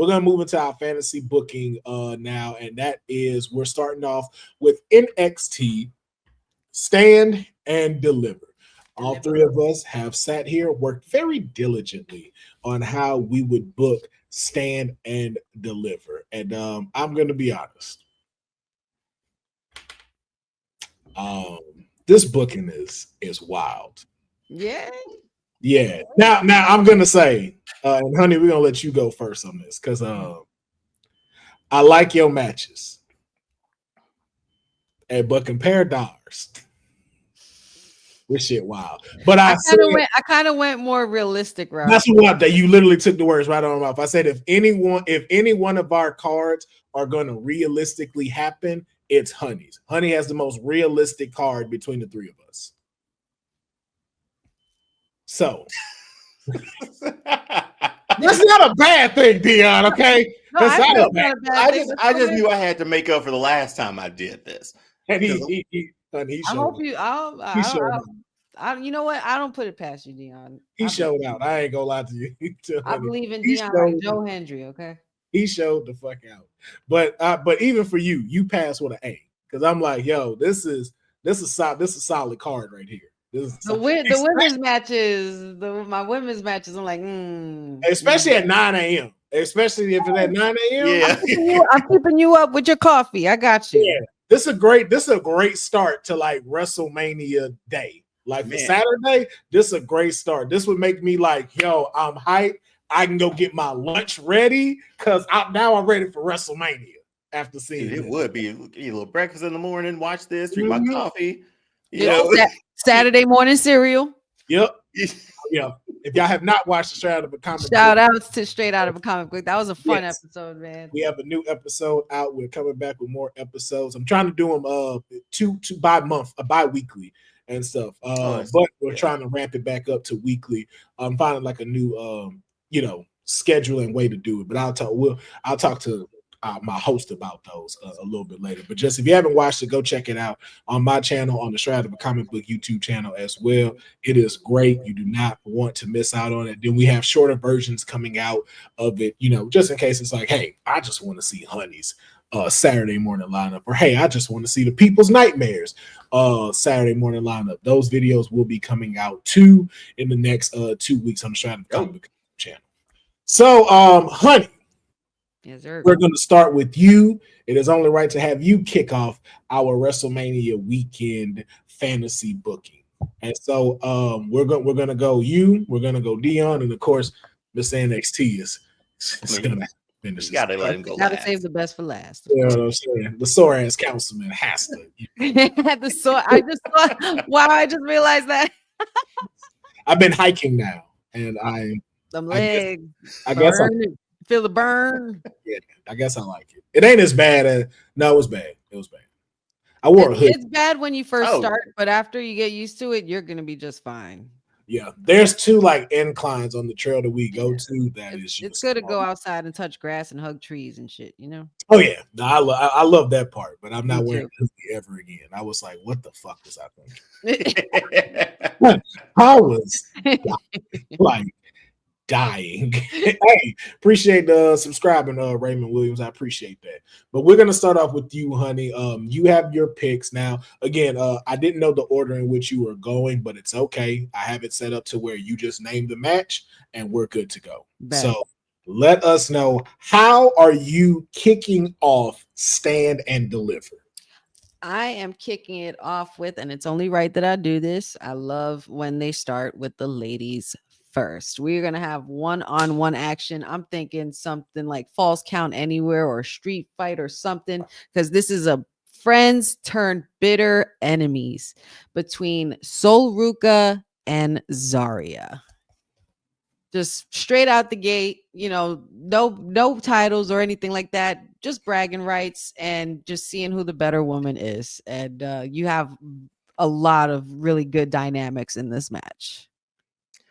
we're going to move into our fantasy booking now, and that is we're starting off with NXT Stand and Deliver. All three of us have sat here, worked very diligently on how we would book Stand and Deliver. And I'm going to be honest. This booking is wild. Yeah. Yeah. Now I'm going to say, and honey, we're going to let you go first on this because I like your matches. But compare dollars. This shit wild. But I kind of went more realistic route. That's what that you literally took the words right out of my mouth. I said if any one of our cards are going to realistically happen, it's Honey's. Honey has the most realistic card between the three of us. So that's not a bad thing, Deonne. Okay, no, I just knew I had to make up for the last time I did this. And you know what? I don't put it past you, Deonne. He showed out. I ain't gonna lie to you. I believe in Deonne like Joe Hendry. Okay, he showed the fuck out. But even for you, you passed with an A because I'm like, yo, this is a solid card right here. The women's matches, my women's matches. I'm like, especially at 9 a.m. Especially if it's at 9 a.m. Yeah, I'm keeping you up with your coffee. I got you. Yeah, this is a great start to like WrestleMania day. Like for Saturday, this is a great start. This would make me like, yo, I'm hyped. I can go get my lunch ready because now I'm ready for WrestleMania after seeing it. Would be eat a little breakfast in the morning, watch this, drink my coffee. Saturday morning cereal. Yep. Yeah. If y'all have not watched the Straight Out of a Comic Book, shout outs to Straight Out of a Comic Book. That was a fun episode, man. We have a new episode out. We're coming back with more episodes. I'm trying to do them two bi-weekly and stuff. But we're trying to ramp it back up to weekly. I'm finding like a new scheduling way to do it. But I'll talk to my host about those a little bit later. But just if you haven't watched it, go check it out on my channel, on the Straight Out of a Comic Book YouTube channel as well. It is great. You do not want to miss out on it. Then we have shorter versions coming out of it, just in case it's like, hey, I just want to see Honey's Saturday morning lineup, or hey, I just want to see the People's Nightmares Saturday morning lineup. Those videos will be coming out too in the next 2 weeks on the Straight Out of a Comic Book channel. So, Honey, yes, sir. We're going to start with you. It is only right to have you kick off our WrestleMania weekend fantasy booking. And so we're going to go you, we're going to go Deonne, and of course, Miss NXT is going to finish. You got to let him go. Got to save the best for last. You know what I'm saying? The sore ass councilman has to. The sore. I just realized that. I've been hiking now, and them legs. I guess feel the burn. Yeah, I guess I like it. It ain't as bad as it was bad. It was bad. I wore a hood. It's bad when you first start, but after you get used to it, you're gonna be just fine. Yeah, there's two like inclines on the trail that we go to. It's good to go outside and touch grass and hug trees and shit. Oh yeah, no, I love that part, but I'm not wearing a hoodie ever again. I was like, what the fuck was I thinking? I was like dying. Hey, appreciate the subscribing, Raymond Williams. I appreciate that. But we're gonna start off with you, honey. You have your picks now. Again, I didn't know the order in which you were going, but it's okay. I have it set up to where you just name the match and we're good to go. So let us know, how are you kicking off Stand and Deliver? I am kicking it off with, and it's only right that I do this, I love when they start with the ladies first. We're going to have one-on-one action. I'm thinking something like Falls Count Anywhere or Street Fight or something, because this is a friends turned bitter enemies between Sol Ruka and Zarya. Just straight out the gate, no titles or anything like that. Just bragging rights and just seeing who the better woman is. And you have a lot of really good dynamics in this match.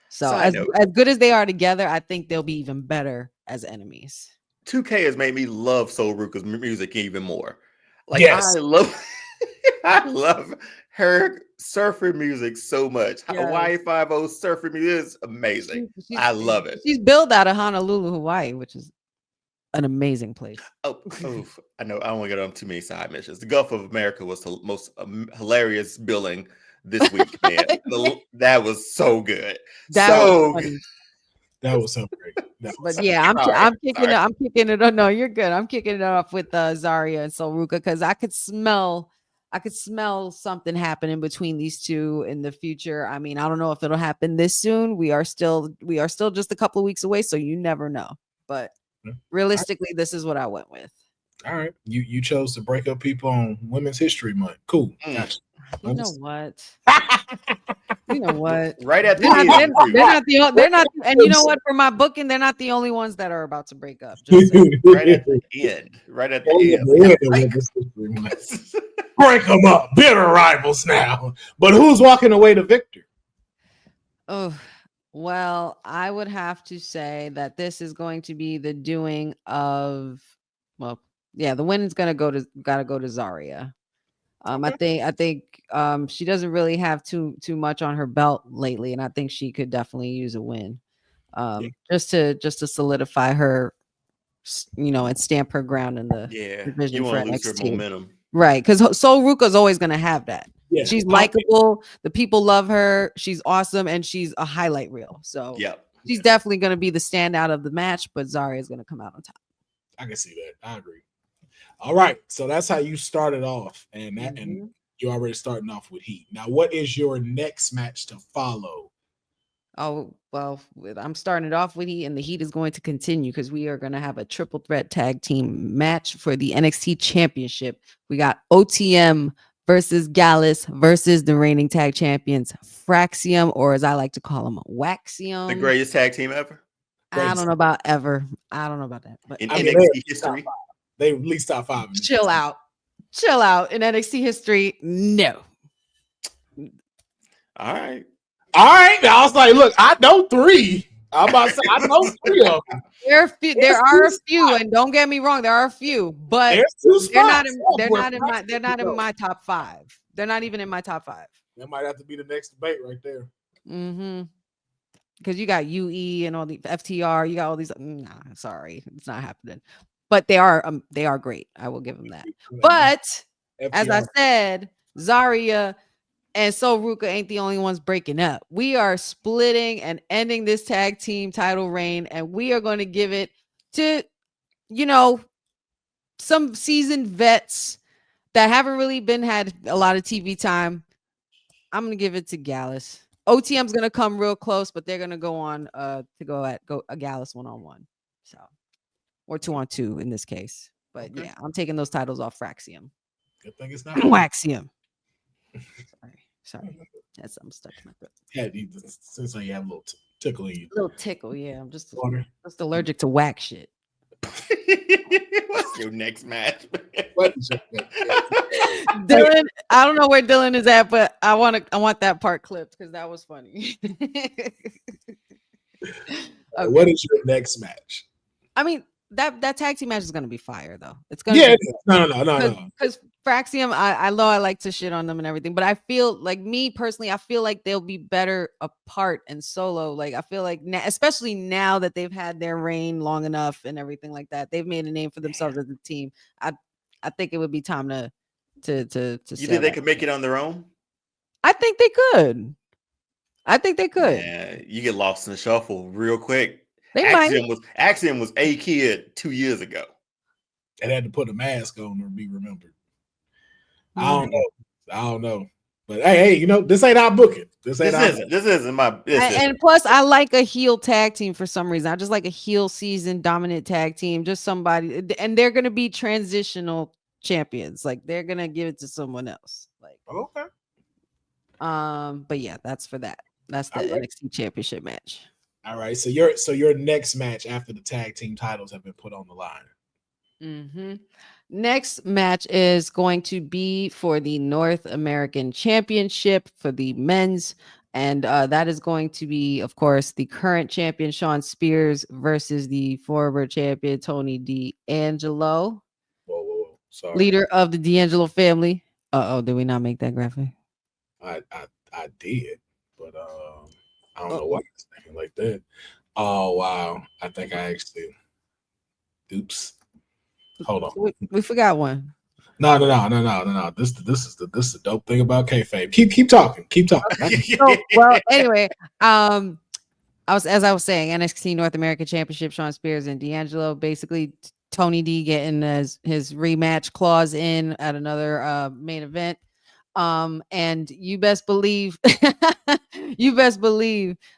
So as good as they are together, I think they'll be even better as enemies. 2K has made me love Sol Ruka's music even more. Like, yes. I love her surfer music so much. Yes. Hawaii 5-0 surfer music is amazing. I love it. She's built out of Honolulu, Hawaii, which is an amazing place. Oh, I know. I don't want to get on too many side missions. The Gulf of America was the most hilarious billing this week, man. That was so good. That was So funny. That was so great. But yeah, I'm kicking it. Oh no, you're good. I'm kicking it off with Zarya and Sol Ruka because I could smell something happening between these two in the future. I mean, I don't know if it'll happen this soon. We are still just a couple of weeks away, so you never know. But realistically, this is what I went with. All right, you chose to break up people on Women's History Month. Cool, gotcha. You know what? You know what? Right at the end. They're not, and you know what? For my booking, they're not the only ones that are about to break up. Just right at the end. Right at the end. Break them up. Bitter rivals now. But who's walking away to victor? Oh, well, I would have to say that this is going to be the doing of, well, yeah, the win is gotta go to Zarya. Okay. I think she doesn't really have too much on her belt lately, and I think she could definitely use a win, just to solidify her, and stamp her ground in the division for NXT. Momentum. Right, because Sol Ruka's always going to have that. Yeah. She's likable. The people love her. She's awesome, and she's a highlight reel. So she's definitely going to be the standout of the match. But Zarya is going to come out on top. I can see that. I agree. All right, so that's how you started off, and you're already starting off with heat. Now, what is your next match to follow? Oh, well, I'm starting it off with heat, and the heat is going to continue because we are going to have a triple threat tag team match for the NXT championship. We got OTM versus Gallus versus the reigning tag champions, Fraxium, or as I like to call them, Waxium. The greatest tag team ever? I don't know about ever. I don't know about that. But in NXT history? They at least top 5. Chill out. In NXT history, no. All right. I was like, look, I know 3. I'm about to say I know 3 of them. There are a few, and don't get me wrong, there are a few, but they're not in my top 5. They're not even in my top 5. That might have to be the next debate right there. Mm-hmm. Because you got UE and all the FTR, you got all these. Nah, sorry, it's not happening. But they are great. I will give them that. But FTR. As I said, Zarya and Sol Ruka ain't the only ones breaking up. We are splitting and ending this tag team title reign, and we are going to give it to, some seasoned vets that haven't really had a lot of TV time. I'm going to give it to Gallus. OTM's going to come real close, but they're going to go on to go a Gallus 1-on-1. So, or 2-on-2 in this case. But yeah, I'm taking those titles off Fraxium. Good thing it's not Waxium. Sorry. I'm stuck in my throat. Yeah, since you have a little tickle in you. A little tickle, yeah. I'm just allergic to whack shit. What's your next match? Dylan, I don't know where Dylan is at, but I want that part clipped because that was funny. Okay. What is your next match? I mean, that tag team match is gonna be fire though. It's gonna no. Because Fraxium, I know I like to shit on them and everything, but I feel like me personally, I feel like they'll be better apart and solo. Like I feel like especially now that they've had their reign long enough and everything like that, they've made a name for themselves as a team. I think it would be time to. You think they could make it on their own? I think they could. Yeah, you get lost in the shuffle real quick. Axiom was a kid 2 years ago. And had to put a mask on to be remembered. I don't know. But hey, this ain't our booking. This isn't my business. And plus, I like a heel tag team for some reason. I just like a heel season dominant tag team. Just somebody, and they're gonna be transitional champions. Like they're gonna give it to someone else. Like okay. But yeah, that's for that. That's the NXT championship match. All right. So your next match after the tag team titles have been put on the line. Mm-hmm. Next match is going to be for the North American Championship for the men's. And that is going to be, of course, the current champion, Shawn Spears, versus the former champion, Tony D'Angelo. Whoa. Sorry. Leader of the D'Angelo family. Did we not make that graphic? I did, but I don't know why it's thinking like that. Oh, wow. I think I actually... Oops. Hold on. We forgot one. No. This is the dope thing about kayfabe. Keep talking. So, well, anyway, I was saying, NXT North American Championship, Shawn Spears and D'Angelo, basically Tony D getting his rematch clause in at another main event. And you best believe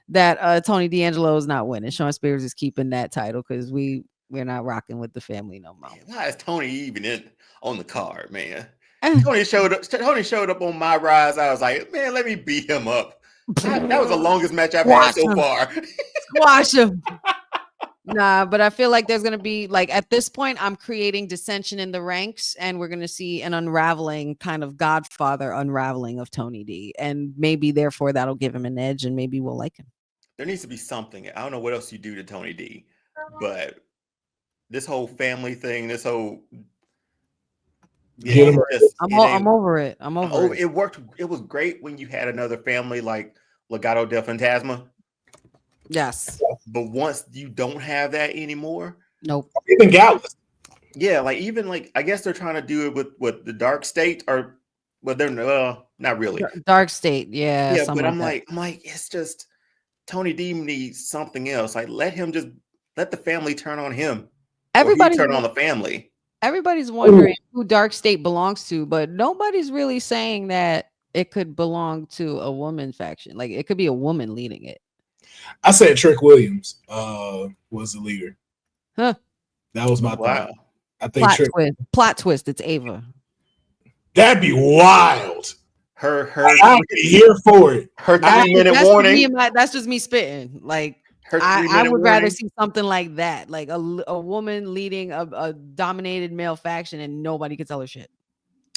that Tony D'Angelo is not winning. Shawn Spears is keeping that title because we're not rocking with the family no more. Why is Tony even on the card, man? Tony showed up on my rise. I was like, man, let me beat him up. That was the longest match I've had so far. Squash him. Nah, but I feel like there's gonna be, like, at this point, I'm creating dissension in the ranks, and we're gonna see an unraveling, kind of Godfather unraveling of Tony D, and maybe therefore that'll give him an edge, and maybe we'll like him. There needs to be something. I don't know what else you do to Tony D, but this whole family thing, this whole I'm over it. I'm over it. It worked. It was great when you had another family like Legado del Fantasma. Yes. But once you don't have that anymore, nope. Even Gallus. Yeah, I guess they're trying to do it with the Dark State, or they're not really. Dark State, yeah. Yeah, but I'm like, it's just Tony D needs something else. Like, let the family turn on him. Everybody turn on the family. Everybody's wondering who Dark State belongs to, but nobody's really saying that it could belong to a woman faction. Like, it could be a woman leading it. I said Trick Williams was the leader. Huh. That was my thought. I think plot twist. It's Ava. That'd be wild. I'd be here for it. Her 3-minute warning. That's just me spitting. Like, I would rather see something like that, like a woman leading a dominated male faction, and nobody can tell her shit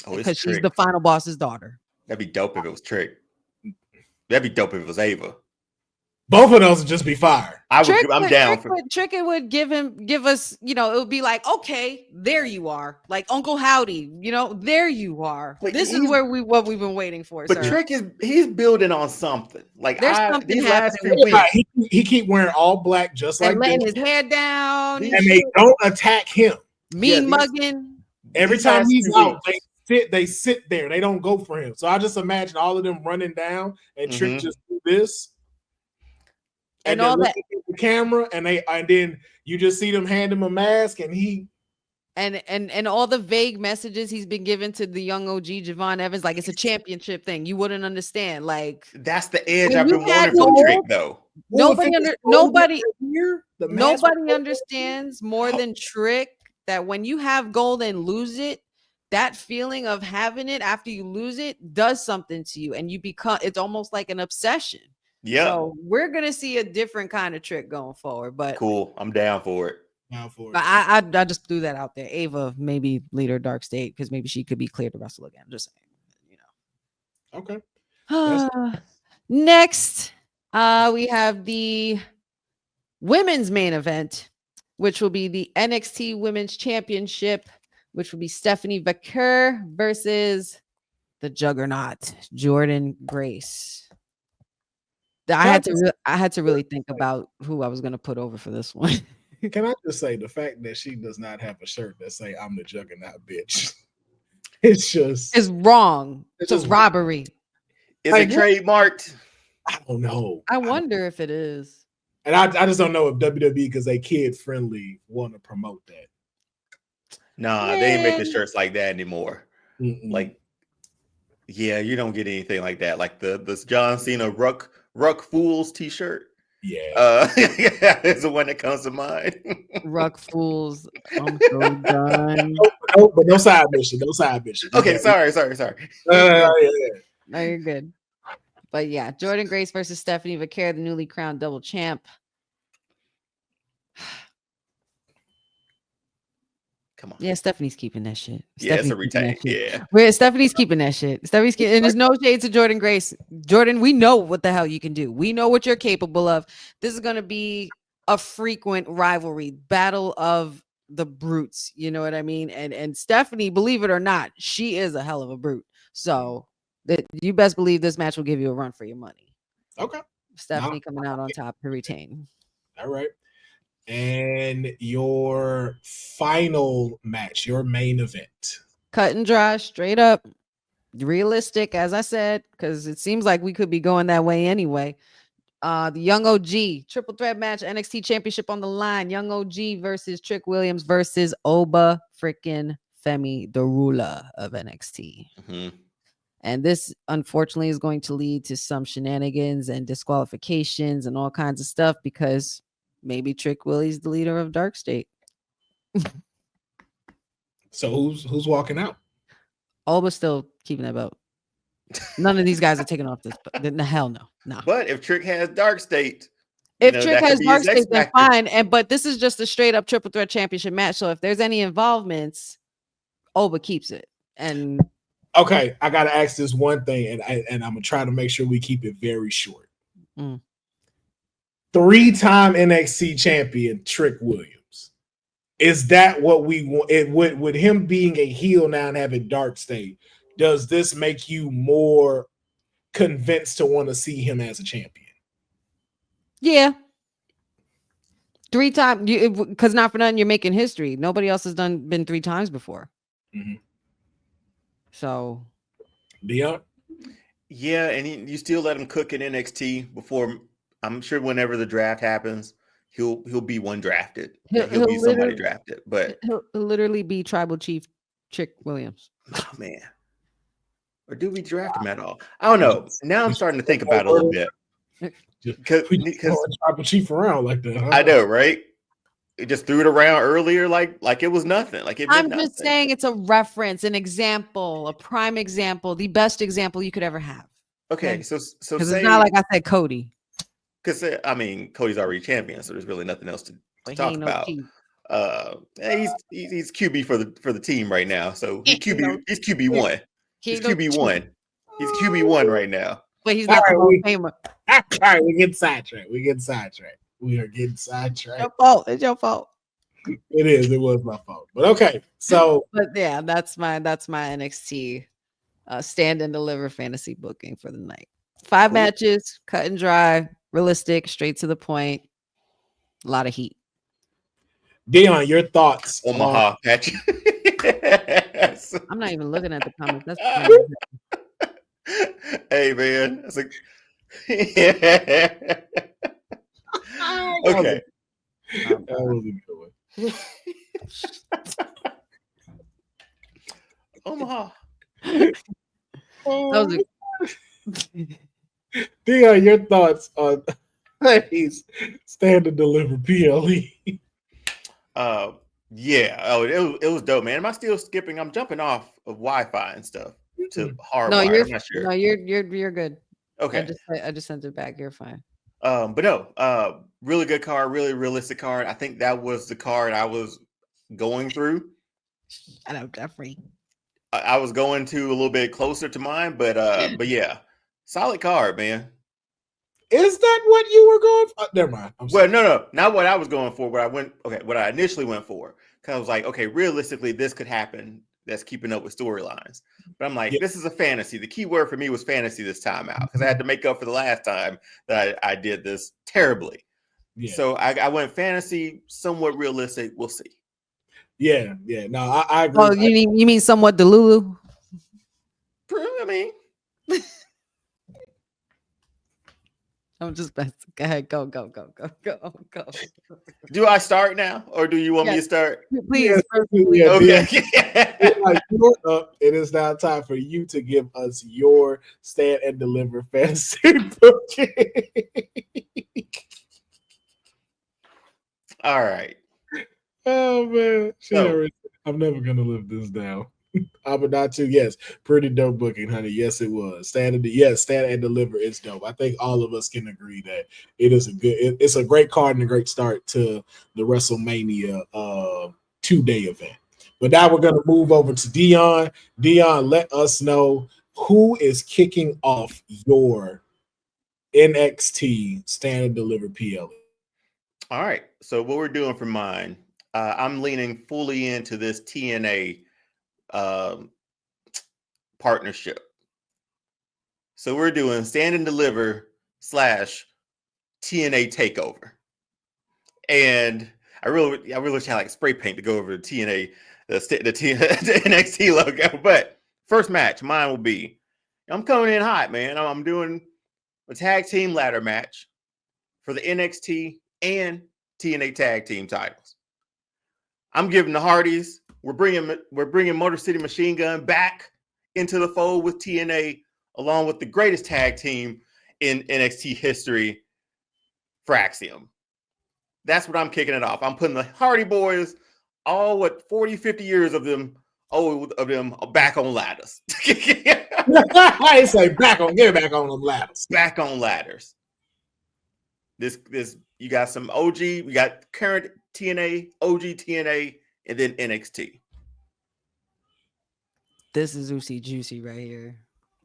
because she's the final boss's daughter. That'd be dope if it was Trick. That'd be dope if it was Ava. Both of those would just be fire. I'm down for Trick. It would give us, it would be like, okay, there you are, like Uncle Howdy, there you are. But this is what we've been waiting for. But sir. Trick he's building on something. Like, there's something these last few weeks, he keep wearing all black, just and like letting this. his hair down, and they don't attack him. Mugging. Every time he's out, they sit there. They don't go for him. So I just imagine all of them running down, and Trick just do this. And all that the camera, and then you just see them hand him a mask, and he and all the vague messages he's been given to the young OG Javon Evans, like it's a championship thing. You wouldn't understand. Like, that's the edge I've been wanting from Trick, though. Nobody understands more than Trick that when you have gold and lose it, that feeling of having it after you lose it does something to you, and it's almost like an obsession. Yeah. So we're gonna see a different kind of Trick going forward. But cool. I'm down for it. But I just threw that out there. Ava, maybe leader Dark State, because maybe she could be cleared to wrestle again. Just saying, Okay. Next, we have the women's main event, which will be the NXT Women's Championship, which will be Stephanie Vaquer versus the Juggernaut, Jordynne Grace. I had to really think about who I was going to put over for this one. Can I just say the fact that she does not have a shirt that say "I'm the Juggernaut, bitch"? It's wrong. It's a robbery. Is it trademarked? I don't know. I wonder if it is. And I just don't know if WWE, because they kid friendly, want to promote that. Nah, they ain't making shirts like that anymore. Mm-mm. Like, yeah, you don't get anything like that. Like the John Cena Ruck Fools t-shirt. Yeah. It's the one that comes to mind. Ruck Fools. I'm so done. But no side mission. No side mission. Okay, sorry. Yeah. No, you're good. But yeah, Jordynne Grace versus Stephanie Vaquer, the newly crowned double champ. Come on. Yeah, Stephanie's keeping that shit. It's a retain. Yeah. Stephanie's keeping that shit. And there's no shade to Jordynne Grace. Jordynne, we know what the hell you can do. We know what you're capable of. This is going to be a frequent rivalry, battle of the brutes. You know what I mean? And Stephanie, believe it or not, she is a hell of a brute. So you best believe this match will give you a run for your money. Okay. Stephanie coming out on top to retain. All right. And your final match, your main event. Cut and dry, straight up, realistic, as I said, because it seems like we could be going that way anyway. The Young OG triple threat match, NXT Championship on the line. Young OG versus Trick Williams versus Oba freaking Femi, the ruler of NXT. Mm-hmm. And this, unfortunately, is going to lead to some shenanigans and disqualifications and all kinds of stuff because maybe Trick Willie's the leader of Dark State. So who's walking out? Oba's still keeping that belt. None of these guys are taking off this. The hell no. But if Trick has Dark State, if Trick has Dark State, then fine. But this is just a straight up triple threat championship match. So if there's any involvements, Oba keeps it. And okay, I gotta ask this one thing, and I'm gonna try to make sure we keep it very short. 3-time NXT champion Trick Williams. Is that what we want? With him being a heel now and having Dark State, does this make you more convinced to want to see him as a champion? Yeah. 3 times, because not for nothing, you're making history. Nobody else has been 3 times before. Mm-hmm. So, Deonne? Yeah, and you still let him cook in NXT before. I'm sure whenever the draft happens, he'll be one drafted. He'll be somebody drafted, but he'll literally be Tribal Chief Trick Williams. Oh man, or do we draft him at all? I don't know. Now I'm starting to think about it a little bit. Because Tribal Chief around like that. Huh? I know, right? It just threw it around earlier, like it was nothing. Like I'm just saying, it's a reference, an example, a prime example, the best example you could ever have. Okay, so because it's not like I said Cody. Because I mean, Cody's already champion, so there's really nothing else to talk about. He's QB for the team right now, so he's QB1. He's QB1. He's QB1 right now. But he's not the Hall of Famer. All right, we get sidetracked. We are getting sidetracked. Your fault. It's your fault. It is. It was my fault. But okay. So, but yeah, that's my NXT stand and deliver fantasy booking for the night. 5 matches, cut and dry, realistic, straight to the point. A lot of heat. Deonne, your thoughts? Omaha patch. I'm not even looking at the comments. That's hey man, it's like okay. Omaha. Deonne, your thoughts on he's stand and deliver PLE? Yeah. Oh, it was dope, man. Am I still skipping? I'm jumping off of Wi-Fi and stuff to hardwire. No, I'm not sure. No, you're good. Okay. I just sent it back. You're fine. But no, really good card, really realistic card. I think that was the card I was going through. I know, Jeffrey. I was going to a little bit closer to mine, but yeah, solid card, man. Is that what you were going for? Never mind. Well, no, not what I was going for. What I initially went for, because I was like, okay, realistically, this could happen. That's keeping up with storylines. But I'm like, This is a fantasy. The key word for me was fantasy this time out, because I had to make up for the last time that I did this terribly. Yeah. So I went fantasy, somewhat realistic. We'll see. Yeah. No, I agree. Oh, you mean somewhat Delulu? I mean. I'm just go ahead. Go. Do I start now, or do you want me to start? Please. Yeah, okay. Like, you're up. It is now time for you to give us your stand and deliver fantasy booking. All right. Oh man, I'm never gonna live this down. Abadatu, yes, pretty dope booking, honey. Yes, it was. Stand and deliver. It's dope. I think all of us can agree that it is it's a great card and a great start to the WrestleMania 2-day event. But now we're gonna move over to Deonne. Deonne, let us know who is kicking off your NXT stand and deliver PLE. All right. So what we're doing for mine, I'm leaning fully into this TNA partnership. So we're doing stand and deliver / TNA takeover. And I really wish I had like spray paint to go over the TNA, the NXT logo. But first match, mine will be, I'm coming in hot, man. I'm doing a tag team ladder match for the NXT and TNA tag team titles. I'm giving the Hardys. We're bringing Motor City Machine Gun back into the fold with TNA, along with the greatest tag team in NXT history, Fraxium. That's what I'm kicking it off. I'm putting the Hardy Boys, 40, 50 years of them back on ladders. It's like get back on them ladders. Back on ladders. This you got some OG, we got current TNA, OG TNA, and then NXT. This is juicy right here.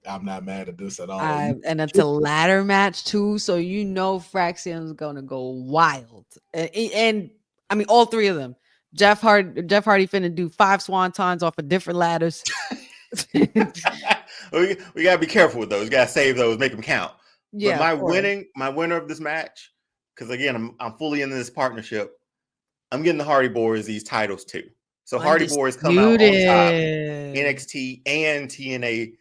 I'm not mad at this at all. And it's a ladder match too, so you know Fraxium's gonna go wild. And I mean, all three of them. Jeff Hardy finna do 5 swantons off of different ladders. we gotta be careful with those. We gotta save those, make them count. Yeah. But my winner of this match, because again, I'm fully in this partnership. I'm getting the Hardy Boys these titles too. So Hardy Boys come out on top, NXT and TNA.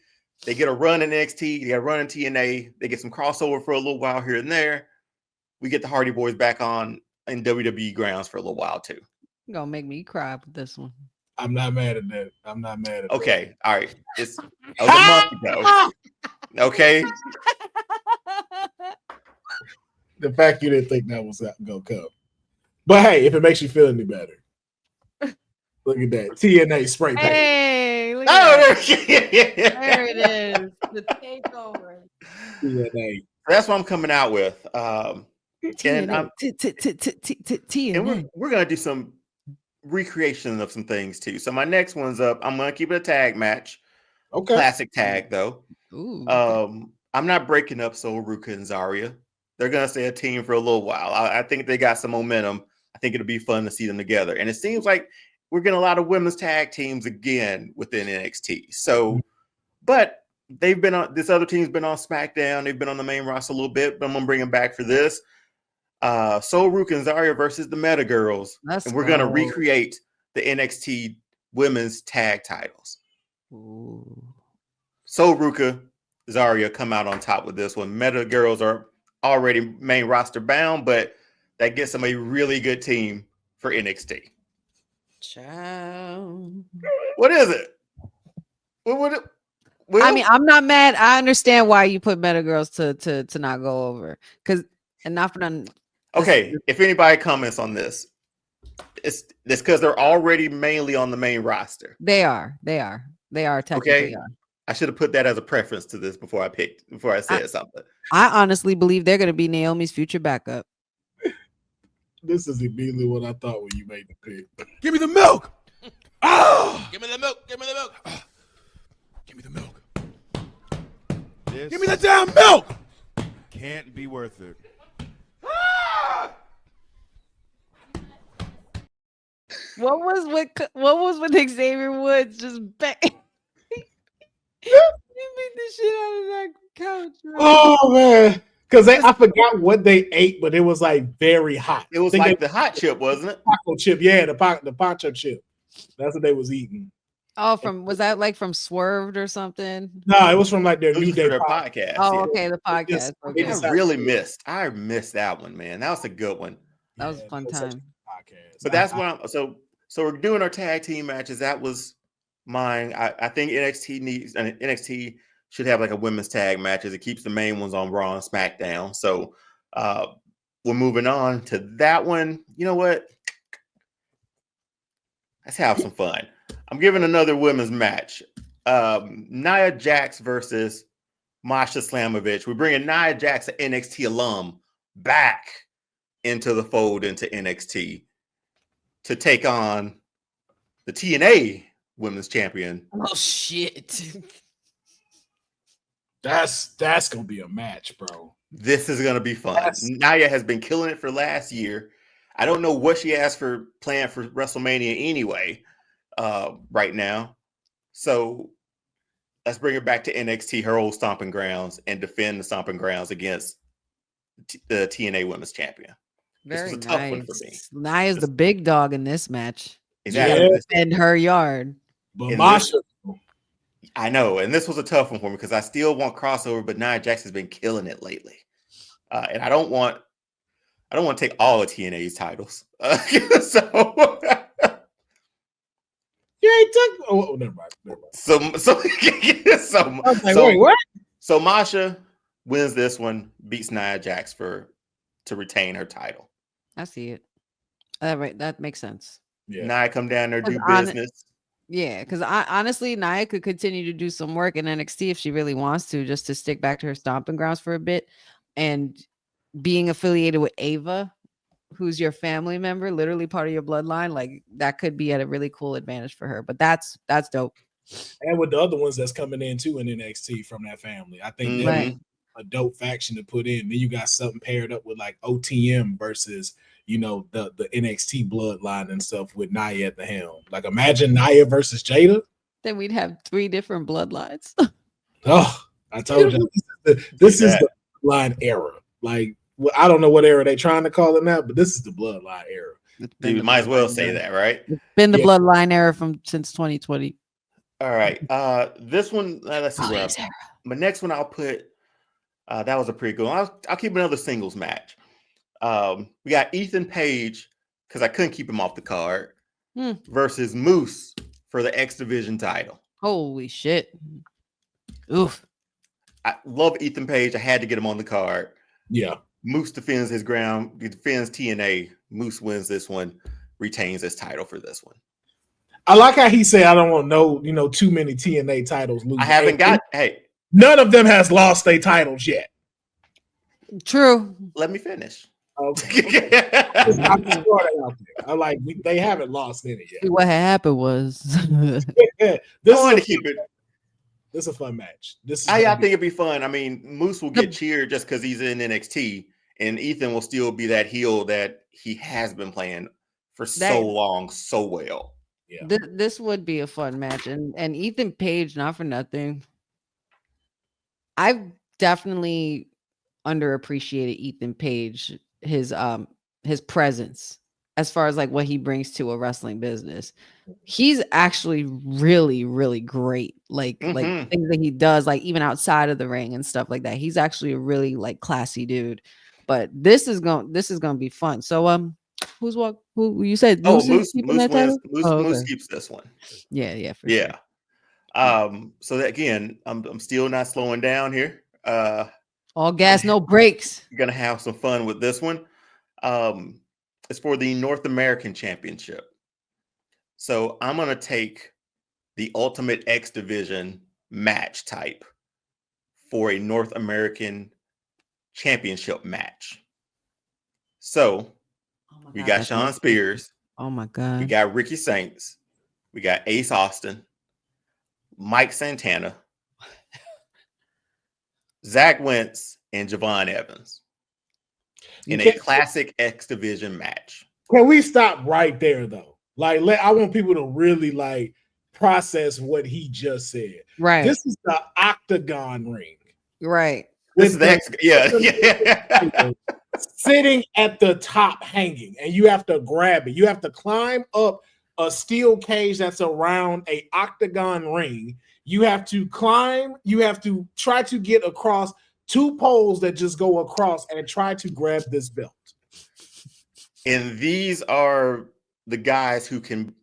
They get a run in NXT, they get a run in TNA, they get some crossover for a little while here and there. We get the Hardy Boys back on in WWE grounds for a little while too. You're gonna make me cry with this one. I'm not mad at that. I'm not mad at okay, that. All right. It's a month ago. Okay. The fact you didn't think that was gonna come. But hey, if it makes you feel any better. Look at that. TNA spray paint. Hey, look at that. There it is. The takeover. TNA. That's what I'm coming out with. And we're gonna do some recreation of some things too. So my next one's up. I'm gonna keep it a tag match. Okay. Classic tag though. Ooh. I'm not breaking up Sol Ruca and Zarya. They're gonna stay a team for a little while. I think they got some momentum. I think it'll be fun to see them together. And it seems like we're getting a lot of women's tag teams again within NXT. So, but they've been on, this other team's been on SmackDown. They've been on the main roster a little bit, but I'm gonna bring them back for this. Sol Ruca and Zarya versus the Meta Girls. And we're gonna recreate the NXT women's tag titles. Ooh. Sol Ruca, Zarya come out on top with this one. Meta Girls are already main roster bound, but that gets them a really good team for NXT. Child. What is it? What I mean, I'm not mad. I understand why you put Meta Girls to not go over. Because and not for nothing. Okay, if anybody comments on this, it's because they're already mainly on the main roster. They are technically. Okay. I should have put that as a preference to this before I said something. I honestly believe they're going to be Naomi's future backup. This is immediately what I thought when you made the pick. Give me the milk. Oh! Give me the milk. Give me the milk. Oh. Give me the milk. Give me the damn milk. Can't be worth it. What was with Xavier Woods just back? You beat the shit out of that couch. Bro. Oh man. Because I forgot what they ate, but it was like very hot. It was like the hot chip, wasn't it? Taco chip, yeah, the poncho chip. That's what they was eating. Oh, was that like from Swerved or something? No, it was from like their New Day podcast. Oh, yeah. Okay, the podcast. I missed that one, man. That was a good one. That was a fun time. But that's what so we're doing our tag team matches. That was mine. I think NXT should have like a women's tag matches. It keeps the main ones on Raw and SmackDown. So we're moving on to that one. You know what? Let's have some fun. I'm giving another women's match. Nia Jax versus Masha Slamovich. We're bringing Nia Jax, an NXT alum, back into the fold into NXT to take on the TNA Women's Champion. Oh, shit. That's gonna be a match, bro. This is gonna be fun. Nia has been killing it for last year. I don't know what she has planned for WrestleMania anyway, right now. So let's bring her back to NXT, her old stomping grounds, and defend the stomping grounds against the TNA Women's Champion. Very was a tough one for me. nice. Nia's the big dog in this match. Exactly. Yeah. In her yard. But And Masha, I know, and this was a tough one for me because I still want crossover, but Nia Jax has been killing it lately, and I don't want to take all of TNA's titles. So you ain't took. Oh, never mind. so I was like, wait, what? So Masha wins this one, beats Nia Jax to retain her title. I see it. Right, that makes sense. Yeah. Nia come down there, do business. Yeah, because honestly, Nia could continue to do some work in NXT if she really wants to, just to stick back to her stomping grounds for a bit. And being affiliated with Ava, who's your family member, literally part of your bloodline, like that could be at a really cool advantage for her. But that's dope. And with the other ones that's coming in too in NXT from that family, I think that's a dope faction to put in. Then you got something paired up with like OTM versus the NXT bloodline and stuff with Nia at the helm. Like imagine Nia versus Jada. Then we'd have 3 different bloodlines. Oh, I told you this is the bloodline era. Like I don't know what era they're trying to call it now, but this is the bloodline era. You might as well say that, right? It's been the bloodline era since 2020. All right. This one, let's see. My next one I'll put. That was a pretty good one. I'll keep another singles match. We got Ethan Page, because I couldn't keep him off the card, versus Moose for the X Division title. Holy shit. Oof. I love Ethan Page. I had to get him on the card. Yeah. Moose defends his ground. He defends TNA. Moose wins this one, retains his title for this one. I like how he said, I don't want too many TNA titles. I haven't got, none of them has lost their titles yet. True. Let me finish. Okay. I like they haven't lost any yet. What happened was This is a fun match. I think it'd be fun. I mean, Moose will get cheered just because he's in NXT, and Ethan will still be that heel that he has been playing for so long, so well. Yeah. This would be a fun match, and Ethan Page, not for nothing. I've definitely underappreciated Ethan Page, his presence as far as like what he brings to a wrestling business. He's actually really, really great. Like things that he does, like even outside of the ring and stuff like that. He's actually a really like classy dude. But this is gonna be fun. So who you said? Moose wins. Moose keeps this one. Yeah, sure. So that, again, I'm still not slowing down here. All gas, no brakes. You're gonna have some fun with this one. It's for the North American Championship. So I'm gonna take the Ultimate X Division match type for a North American Championship match. So we got Sean Spears. Oh my God. We got Ricky Saints. We got Ace Austin, Mike Santana, Zach Wentz, and Javon Evans in a classic X Division match. Can we stop right there though? Like, I want people to really like process what he just said. Right. This is the octagon ring. Right. This is the sitting at the top hanging, and you have to grab it. You have to climb up a steel cage that's around a octagon ring. You have to climb. You have to try to get across 2 poles that just go across and try to grab this belt. And these are the guys who can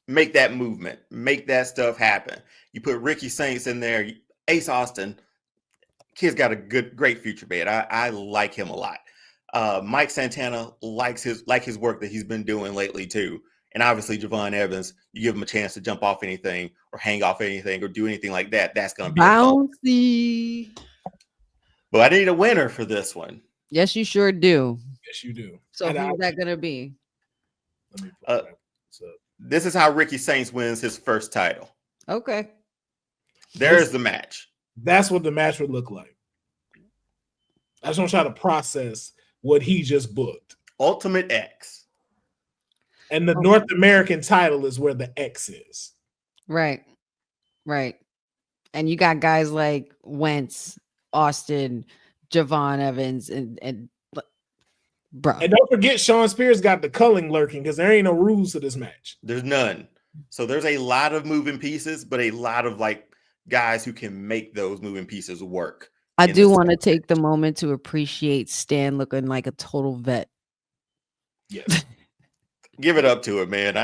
make that movement, make that stuff happen. You put Ricky Saints in there, Ace Austin. Kid's got a great future, man. I like him a lot. Mike Santana likes his work that he's been doing lately too. And obviously Javon Evans, you give him a chance to jump off anything or hang off anything or do anything like that. That's going to be bouncy. But I need a winner for this one. Yes, you sure do. Yes, you do. So who's that going to be? This is how Ricky Saints wins his first title. Okay. There's the match. That's what the match would look like. I just want to try to process what he just booked. Ultimate X. And the North American title is where the X is. Right. And you got guys like Wentz, Austin, Javon Evans, and bro. And don't forget, Sean Spears got the culling lurking because there ain't no rules to this match. There's none. So there's a lot of moving pieces, but a lot of like guys who can make those moving pieces work. I do want to take the moment to appreciate Stan looking like a total vet. Yes. Give it up to him, man.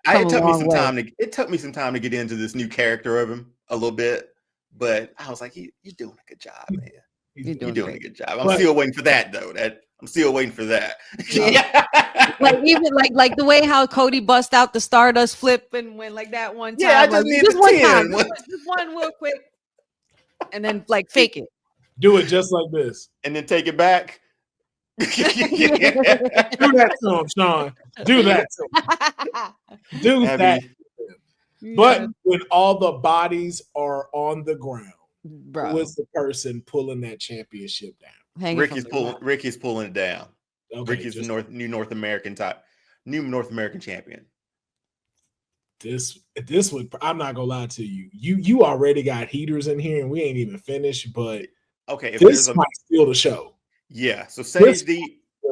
It took me some time to get into this new character of him a little bit, but I was like, you're doing a good job, man. You're doing a good job. I'm still waiting for that though. I'm still waiting for that. Yeah. Like even like the way how Cody bust out the Stardust flip and went like that one time. Yeah, I just need just one 10. time. Just one real quick. And then like fake it. Do it just like this. And then take it back. Do that to him, Sean. Do that to him. Do that. But when all the bodies are on the ground, bro, who is the person pulling that championship down? Ricky's pulling it down. Okay, Ricky's the new North American champion. This would, I'm not gonna lie to you. You already got heaters in here, and we ain't even finished. But okay, if this might steal the show. Yeah, so Sage steal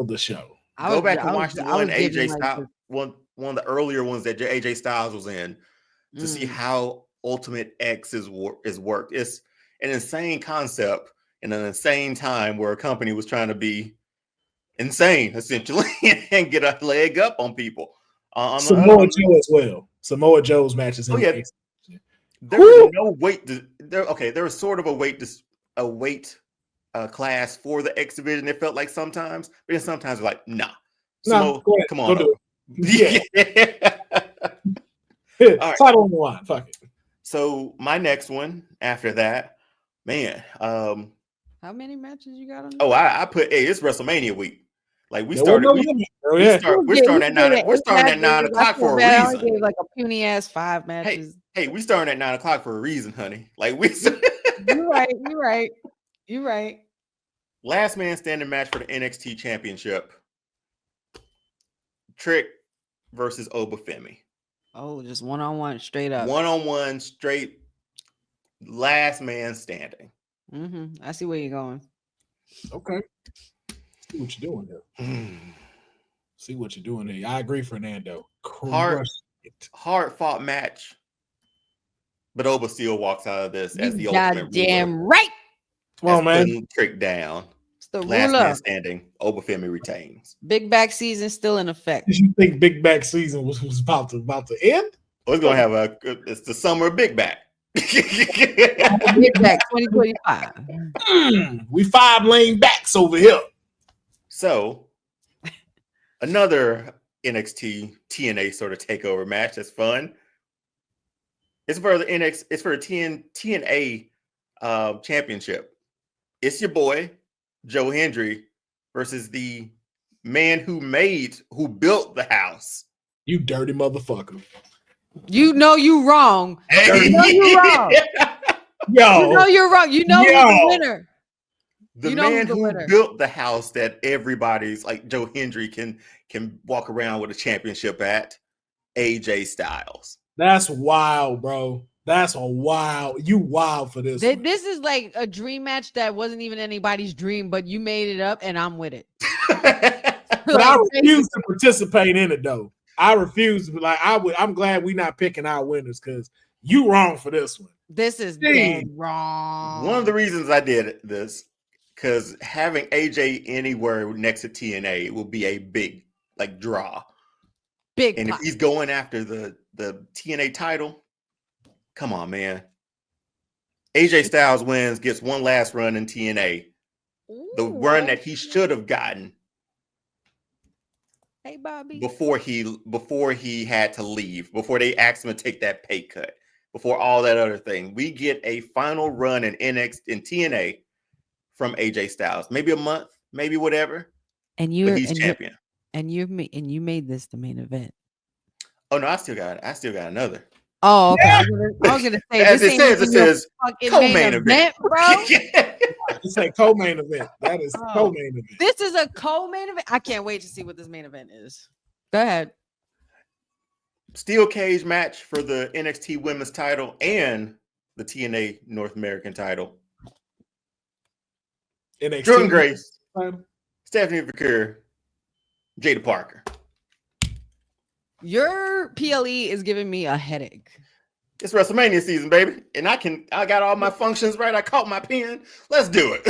the show. Go back and watch the one AJ Styles, one of the earlier ones that AJ Styles was in, to see how Ultimate X is worked. It's an insane concept in an insane time where a company was trying to be insane essentially and get a leg up on people. Samoa Joe as well. Samoa Joe's matches. There was no weight. There was sort of a weight class for the X division. It felt like sometimes, but then sometimes like, nah. No, come on. Yeah. All right. Title on the line. Fuck it. So my next one after that, man. How many matches you got on? Oh, I put it's WrestleMania week. Like we're starting at 9 o'clock for a reason. Gave like a puny ass 5 matches. Hey, we starting at 9 o'clock for a reason, honey. Like we. You're right. Last man standing match for the NXT Championship. Trick versus Obafemi. Oh, just 1-on-1, straight up. 1-on-1, straight. Last man standing. I see where you're going. Okay. See what you're doing there. See what you're doing there. I agree, Fernando. Hard fought match. But Oba still walks out of this as the ultimate goddamn right. Come on, man. Trick down. It's the last ruler. man standing. Obafemi retains. Big back season still in effect. Did you think Big Back season was about to end? Well, it's gonna have it's the summer of Big Back. Big back 2025. We 5-lane backs over here. So another NXT TNA sort of takeover match. That's fun. It's for the TNA championship. It's your boy Joe Hendry versus the man who built the house. You dirty motherfucker. You know you wrong. Hey. You know you wrong. Yo. You know you're wrong. You know who's the winner. The man who built the house that everybody's like Joe Hendry can walk around with a championship at, AJ Styles. That's wild, bro. That's a wild. You wild for this. This is like a dream match that wasn't even anybody's dream, but you made it up, and I'm with it. But I refuse to participate in it, though. I refuse. Like I'm glad we're not picking our winners because you wrong for this one. This is dead wrong. One of the reasons I did this because having AJ anywhere next to TNA will be a big draw. Big. And if he's going after the TNA title, come on, man. AJ Styles wins, gets one last run in TNA. The run that he should have gotten. Hey, Bobby. Before he had to leave, before they asked him to take that pay cut, before all that other thing, we get a final run in TNA from AJ Styles. Maybe a month, maybe whatever. And he's champion. And you made this the main event. Oh no, I still got another. Oh, okay. I was gonna say as it says co-main event, bro. It's a co-main event. That is co-main event. This is a co-main event. I can't wait to see what this main event is. Go ahead. Steel cage match for the NXT Women's title and the TNA North American title. NXT Jordan Grace. Stephanie McCure, Jada Parker. Your PLE is giving me a headache. It's WrestleMania season, baby. And I got all my functions right. I caught my pen. Let's do it.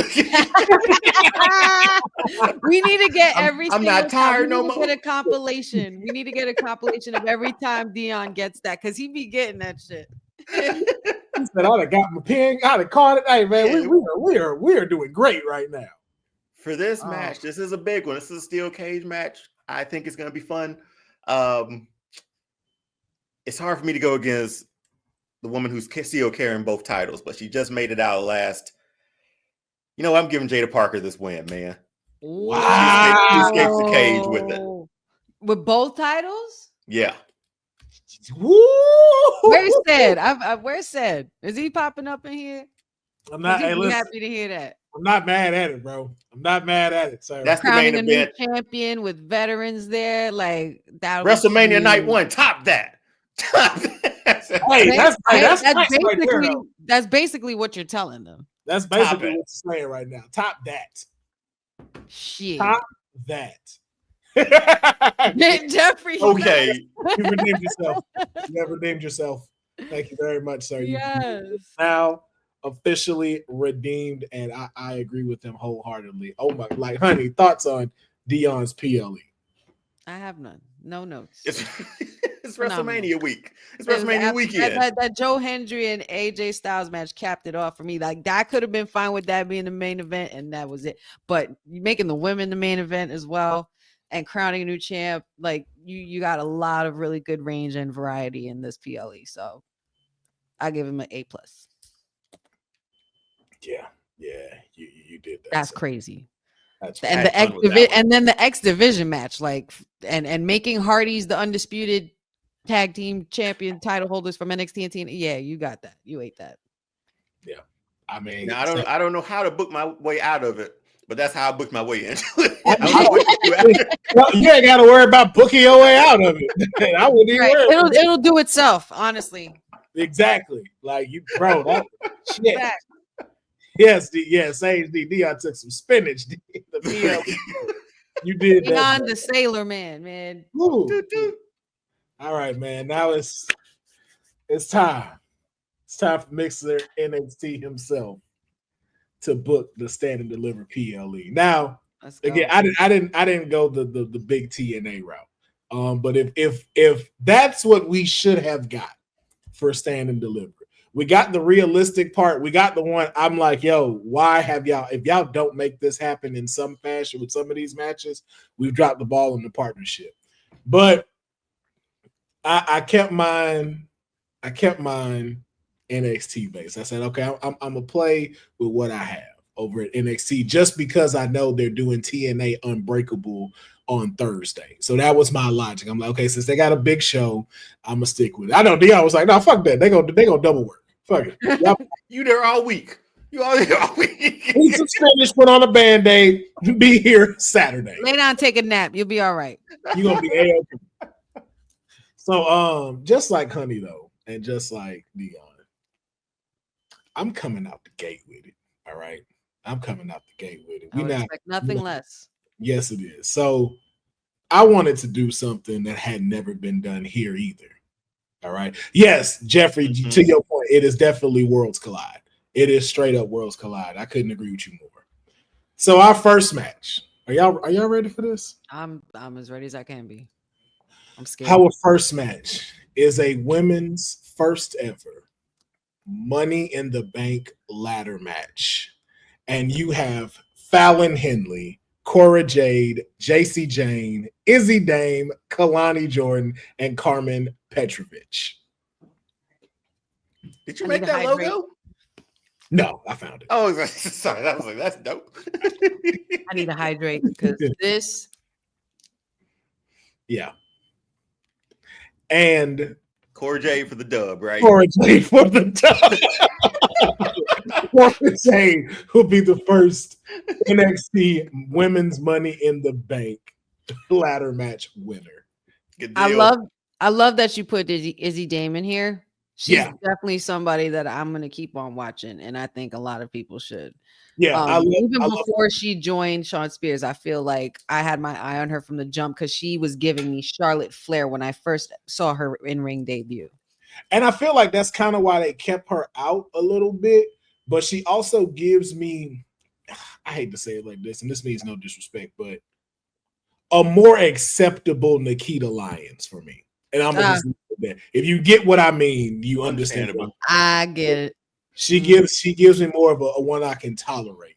We need to get every I'm not tired no more. Get a compilation. We need to get a compilation of every time Deonne gets that because he be getting that shit. He said, I'd have got my pen, I'd have caught it. Hey man, we are doing great right now. For this match, this is a big one. This is a steel cage match. I think it's gonna be fun. It's hard for me to go against the woman who's still carrying both titles, but she just made it out last. You know, I'm giving Jada Parker this win, man. Wow. She escapes the cage with it. With both titles? Yeah. Woo! Where's Sid? Where's Sid? Is he popping up in here? I'm not happy to hear that. I'm not mad at it, bro. I'm not mad at it, sir. That's crowning the main event. New champion with veterans there, like that. WrestleMania Night 1, top that. Hey, that's basically what you're telling them. That's basically what you're saying right now. Top that. Shit. Top that. Jeffrey. Okay. You redeemed yourself. You have redeemed yourself. Thank you very much, sir. Yes. Now officially redeemed, and I agree with them wholeheartedly. Oh my, like, honey, thoughts on Deonne's PLE? I have none. No notes. It's WrestleMania week. It's WrestleMania weekend. That Joe Hendry and AJ Styles match capped it off for me. Like, that could have been fine with that being the main event, and that was it. But making the women the main event as well and crowning a new champ, like, you got a lot of really good range and variety in this PLE. So I give him an A+. Yeah, you did that. That's crazy. That's and the X division, and then the X division match, like, and making Hardy's the undisputed tag team champion title holders from NXT and TNA. Yeah, you got that. You ate that. Yeah, I mean, now, I don't know how to book my way out of it, but that's how I booked my way into it. Well, you ain't got to worry about booking your way out of it. I wouldn't even worry. It'll do itself, honestly. Exactly. Like, you, bro. That shit. Yes, Sage Deonne took some spinach. You did that. Beyond the Sailor Man. All right, man. Now it's time. It's time for Mixer NXT himself to book the Stand and Deliver PLE. Now, again, I didn't go the big TNA route. But if that's what we should have got for Stand and Deliver. We got the realistic part. We got the one I'm like, yo, why have y'all, if y'all don't make this happen in some fashion with some of these matches, we've dropped the ball in the partnership. But I kept mine NXT based. I said, okay, I'm gonna play with what I have over at NXT just because I know they're doing TNA Unbreakable on Thursday. So that was my logic. I'm like, okay, since they got a big show, I'm gonna stick with it. I know Deonne was like, no, fuck that. They gonna double work. Fuck it. You there all week. You all there all week. Eat some spinach, put on a Band-Aid, be here Saturday. Lay down, take a nap. You'll be all right. You're gonna be A-okay. So just like Honey though, and just like Deonne, I'm coming out the gate with it. All right. I'm coming out the gate with it. I would expect nothing less. Yes, it is. So I wanted to do something that had never been done here either. All right. Yes, Jeffrey, to your point, it is definitely Worlds Collide. It is straight up Worlds Collide. I couldn't agree with you more. So our first match. Are y'all ready for this? I'm as ready as I can be. I'm scared. Our first match is a women's first ever Money in the Bank ladder match. And you have Fallon Henley, Cora Jade, JC Jane, Izzy Dame, Kalani Jordan, and Carmen Petrovich. Did you make that logo? No, I found it. Oh, sorry. That was like, that's dope. I need to hydrate because this. Yeah. And Cora Jade for the dub, right? Cora Jade for the dub. Cora Jade will be the first NXT Women's Money in the Bank ladder match winner. Good deal. I love that you put Izzy Dame in here. She's definitely somebody that I'm going to keep on watching, and I think a lot of people should. Yeah, even before she joined Shawn Spears, I feel like I had my eye on her from the jump because she was giving me Charlotte Flair when I first saw her in-ring debut. And I feel like that's kind of why they kept her out a little bit, but she also gives me, I hate to say it like this, and this means no disrespect, but a more acceptable Nikita Lyons for me. And I'm gonna just leave it there. If you get what I mean, you understand. I get it. She gives me more of a one I can tolerate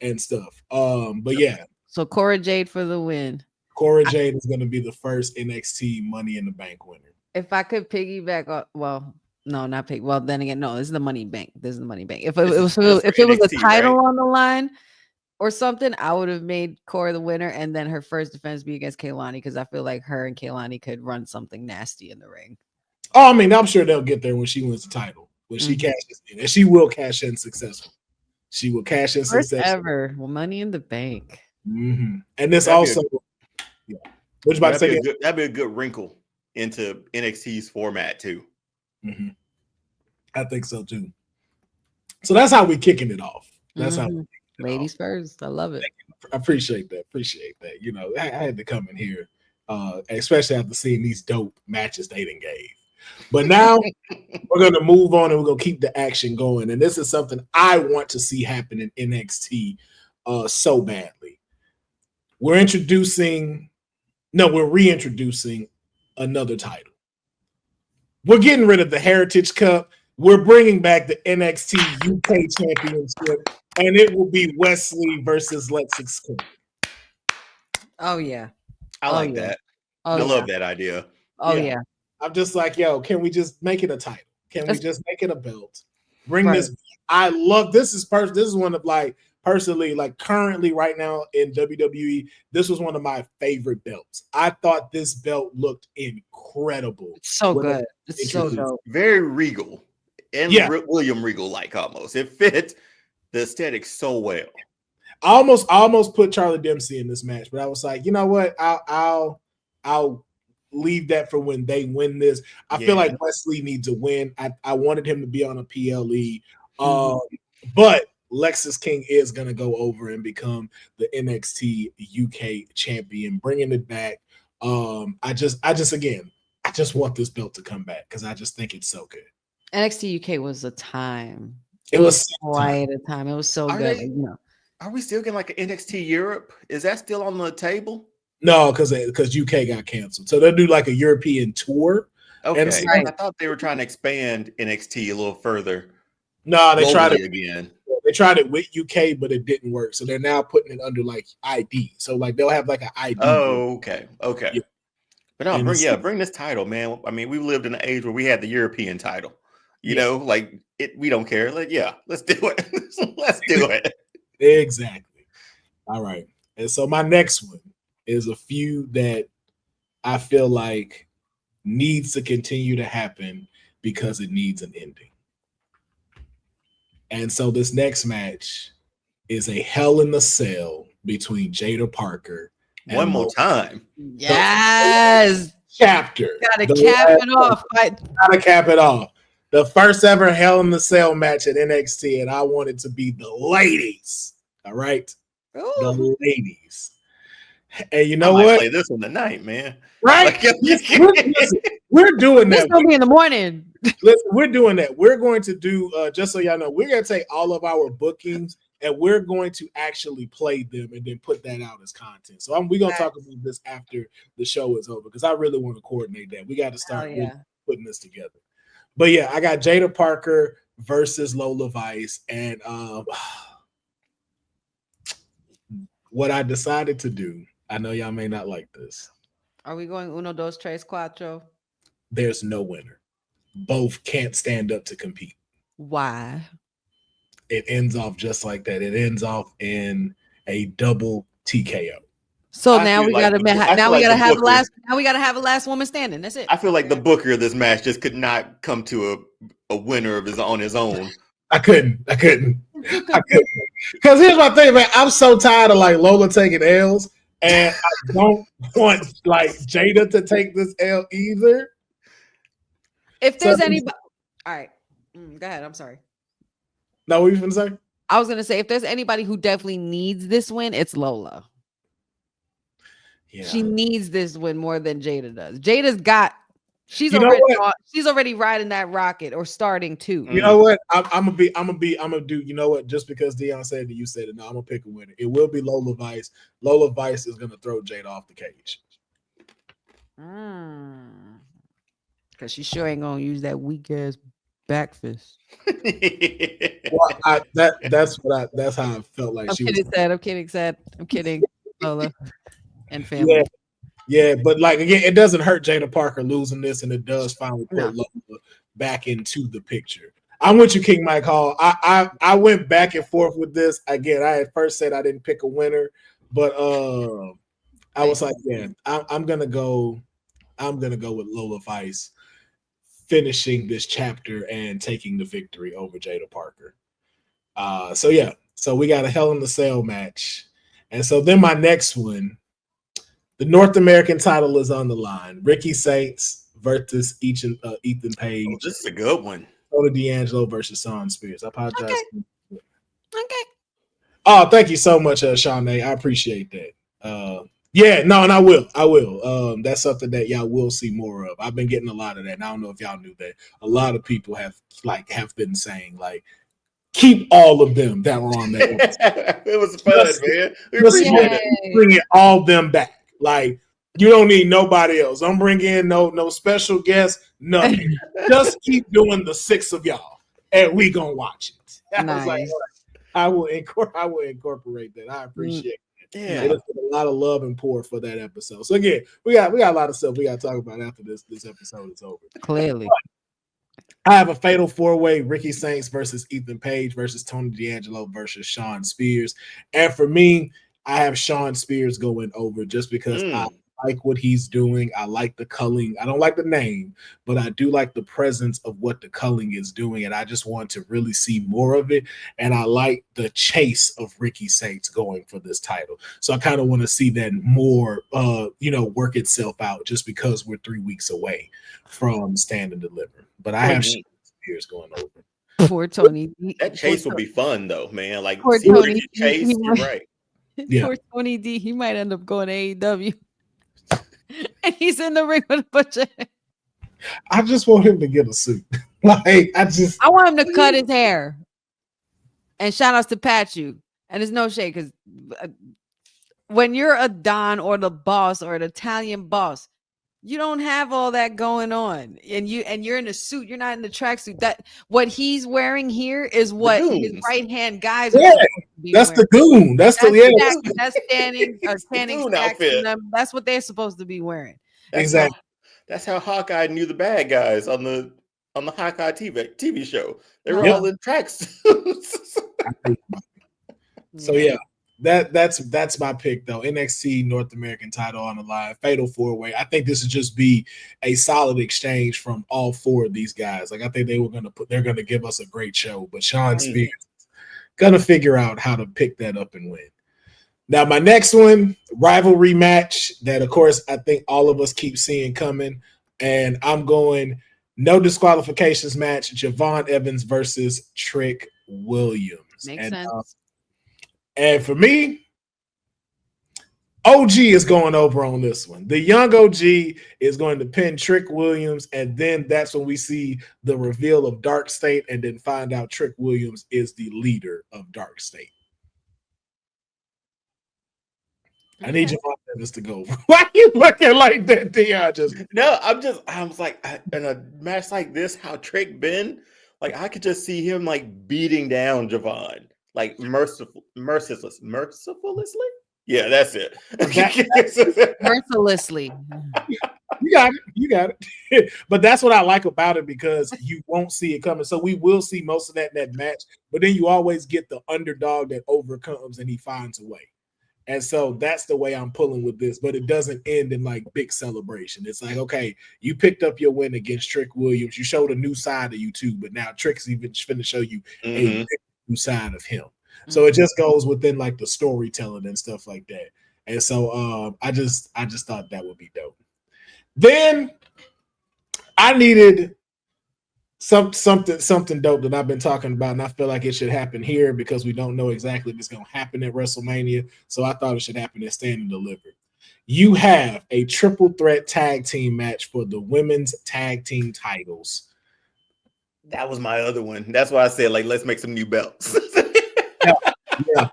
and stuff. But yeah. So Cora Jade for the win. Cora Jade is gonna be the first NXT Money in the Bank winner. If I could piggyback on, well, no, not pig. Well, then again, no, this is the Money Bank. This is the Money Bank. If it was a title on the line or something, I would have made Cora the winner, and then her first defense be against Kaylani, because I feel like her and Kaylani could run something nasty in the ring. Oh, I mean, I'm sure they'll get there when she wins the title, when she cashes in, and she will cash in successful. She will cash in first successful. Ever Money in the Bank. Mm-hmm. And this that'd be a good wrinkle into NXT's format too. Mm-hmm. I think so too. So that's how we're kicking it off. That's how we ladies first. I love it. I appreciate that. You know, I had to come in here, especially after seeing these dope matches they done gave. But now we're going to move on and we're going to keep the action going. And this is something I want to see happen in NXT so badly. We're reintroducing another title. We're getting rid of the Heritage Cup. We're bringing back the NXT UK Championship, and it will be Wesley versus Lexis King. Oh, yeah. I like that. I love that idea. Oh, yeah. I'm just like, yo, can we just make it a title? Can we just make it a belt? Bring this. I love this. This is one of personally, currently right now in WWE, this was one of my favorite belts. I thought this belt looked incredible. It's so good. It's so dope. Very regal. And William Regal almost. It fit the aesthetic so well. I almost put Charlie Dempsey in this match, but I was like, you know what? I'll leave that for when they win this. I feel like Wesley needs a win. I wanted him to be on a PLE. But Lexis King is going to go over and become the NXT UK champion, bringing it back. I just want this belt to come back because I just think it's so good. NXT UK was a time. It was quite a time. It was so good. Are we still getting like an NXT Europe? Is that still on the table? No, because UK got canceled. So they'll do like a European tour. Okay. I thought they were trying to expand NXT a little further. No, they tried it again. They tried it with UK, but it didn't work. So they're now putting it under like ID. So they'll have like an ID. Oh, okay. Yeah. But no, bring this title, man. I mean, we lived in an age where we had the European title. You know, we don't care. Let's do it. Let's do it. Exactly. All right. And so my next one is a feud that I feel like needs to continue to happen because it needs an ending. And so this next match is a Hell in a Cell between Jada Parker. One more time. Yes. Chapter. Gotta cap it off. Gotta cap it off. The first ever Hell in a Cell match at NXT, and I want it to be the ladies. All right? Ooh. The ladies. And you know what? Play this one tonight, man. Right? We're doing that. It's gonna be in the morning. Listen, we're doing that. We're going to do, just so y'all know, we're going to take all of our bookings and we're going to actually play them and then put that out as content. So we're going to talk about this after the show is over because I really want to coordinate that. We got to start putting this together. But yeah, I got Jada Parker versus Lola Vice. And what I decided to do, I know y'all may not like this. Are we going uno, dos, tres, cuatro? There's no winner. Both can't stand up to compete. Why? It ends off just like that. It ends off in a double TKO. So now we gotta have a last woman standing. That's it. I feel like the booker of this match just could not come to a winner on his own. I couldn't. Because here's my thing, man. I'm so tired of like Lola taking L's, and I don't want like Jada to take this L either. If there's anybody, All right. Go ahead. I'm sorry. No, what were you gonna say? I was gonna say if there's anybody who definitely needs this win, it's Lola. Yeah. She needs this win more than Jada does. She's already riding that rocket or starting to. You know what? I'm gonna do. You know what? Just because Deonne said it, you said it. No, I'm gonna pick a winner. It will be Lola Vice. Lola Vice is gonna throw Jada off the cage. Because she sure ain't gonna use that weak ass back fist. Well, that's how I felt like she was. I'm kidding, Lola and family. Yeah, but like again, it doesn't hurt Jada Parker losing this, and it does finally put Lola back into the picture. I'm with you, King Mike Hall. I went back and forth with this. Again, I at first said I didn't pick a winner, but I was like, yeah, I'm gonna go with Lola Vice finishing this chapter and taking the victory over Jada Parker. So we got a Hell in the Cell match, and so then my next one, the North American title is on the line. Ricky Saints versus Ethan Page. Oh, this is a good one. Tony D'Angelo versus Shawn Spears. I apologize. Okay. Oh, thank you so much, Shawnee. I appreciate that. Yeah, no, and I will. That's something that y'all will see more of. I've been getting a lot of that. And I don't know if y'all knew that. A lot of people have been saying like, keep all of them that were on that. It was fun, man. We appreciate it. Bringing all them back. Like, you don't need nobody else. Don't bring in no special guests. Nothing. Just keep doing the 6 of y'all, and we gonna watch it. Nice. I was like, I will incorporate that. I appreciate it. Yeah, it has been a lot of love and pour for that episode. So again, we got a lot of stuff we got to talk about after this episode is over. Clearly, I have a fatal 4-way: Ricky Saints versus Ethan Page versus Tony D'Angelo versus Shawn Spears. And for me, I have Shawn Spears going over just because I like what he's doing. I like the culling. I don't like the name, but I do like the presence of what the culling is doing. And I just want to really see more of it. And I like the chase of Ricky Saints going for this title. So I kind of want to see that more, work itself out just because we're 3 weeks away from Stand and Deliver. But I have Shawn Spears going over. Poor Tony. That chase will be fun though, man. Like poor Tony. Ricky chase, you're right. Yeah. Poor Tony D. He might end up going to AEW. And he's in the ring with a bunch of. I just want him to get a suit. I want him to cut his hair. And shout outs to Pachu. And it's no shade because when you're a Don or the boss or an Italian boss, you don't have all that going on, and you're in a suit. You're not in the tracksuit. That what he's wearing here is what his right hand guys. Yeah, that's the goon. That's standing outfit. That's what they're supposed to be wearing. Exactly. That's how Hawkeye knew the bad guys on the Hawkeye TV show. They were all in tracksuits. So yeah. That's my pick though. NXT North American title on the line, fatal 4-way. I think this would just be a solid exchange from all 4 of these guys. Like I think they're gonna give us a great show. But Shawn Spears is gonna figure out how to pick that up and win. Now my next one, rivalry match that of course I think all of us keep seeing coming, and I'm going no disqualifications match. Javon Evans versus Trick Williams. Makes sense. And for me, OG is going over on this one. The young OG is going to pin Trick Williams, and then that's when we see the reveal of Dark State, and then find out Trick Williams is the leader of Dark State. I need Javon Evans to go. Why are you looking like that, Deonne? I was like, in a match like this, how Trick been, like I could just see him like beating down Javon. Like mercilessly. Yeah, that's it. Mercilessly. You got it. But that's what I like about it, because you won't see it coming. So we will see most of that in that match, but then you always get the underdog that overcomes and he finds a way. And so that's the way I'm pulling with this, but it doesn't end in like big celebration. It's like, okay, you picked up your win against Trick Williams. You showed a new side of you too, but now Trick's even finna show you a new side of him. So it just goes within like the storytelling and stuff like that. And so I just thought that would be dope. Then I needed something dope that I've been talking about, and I feel like it should happen here because we don't know exactly if it's going to happen at WrestleMania. So I thought it should happen at Stand and Deliver. You have a triple threat tag team match for the women's tag team titles. That was my other one. That's why I said, like, let's make some new belts. Yeah.